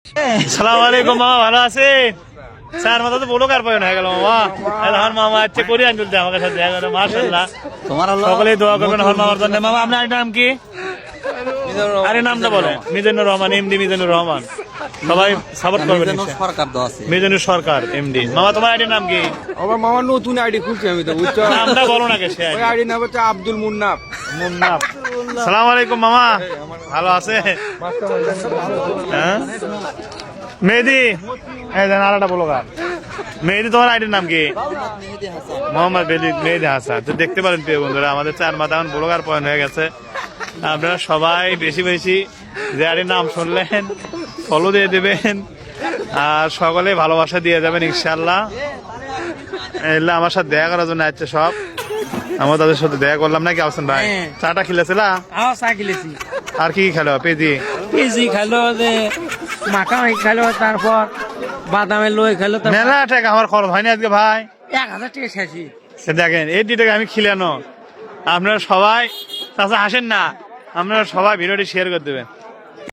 সালাম আলাইকুম মামা, ভালো আছে? স্যার মাথা তো বলো কার পায় হয়ে গেল মামা। হন মামা আজকে করে আনতে আমাকে সাথে দেখা করে মাশাআল্লাহ। সকলেই দোয়া করবেন হন মামার জন্য। মামা আপনার নাম কি? আরে নামটা বলেন। মিজানুর রহমান, এমডি মিজানুর রহমান। সবাই সাপোর্ট করবেন। মিজানুর সরকার এমডি। মামা তোমার আইডির নাম কি? আমার মামার নতুন আইডি খুলছি আমি তো, বুঝছো? নামটা বলো না কেসে। ওই আইডি নাম হচ্ছে আব্দুল মুন্নাফ। মুন্নাফ। সালাম আলাইকুম মামা, ভালো আছে? হ্যাঁ মেহেদি, এই দেন আরেকটা বলো কার। মেহেদি তোমার আইডির নাম কি? মোহাম্মদ মেহেদি হাসান। তো দেখতে পারেন প্রিয় বন্ধুরা, আমাদের চার মাথা এখন ব্লগার পয়েন্ট হয়ে গেছে। আপনারা সবাই বেশি বেশি যে আইডির নাম শুনলেন ফলো দিয়ে দেবেন আর সকলে ভালোবাসা দিয়ে যাবেন ইনশাল্লাহ। এলে আমার সাথে দেখা করার জন্য আসছে সব, আমরা তাদের সাথে দেখা করলাম নাকি আসছেন ভাই? চাটা খেলেছিলা? চা খেলেছি। আর কি খেলো? পেজি পেজি খেলো, মাখা খেলো, তারপর বাদামের লই খেলো। মেলা টাকা আমার খরচ হয়নি আজকে ভাই। 1000 টাকা শেষই। সে দেখেন এই টাকা আমি খিলানো। আপনারা সবাই চাচা হাসেন না, আপনারা সবাই ভিডিওটি শেয়ার করে দেবেন।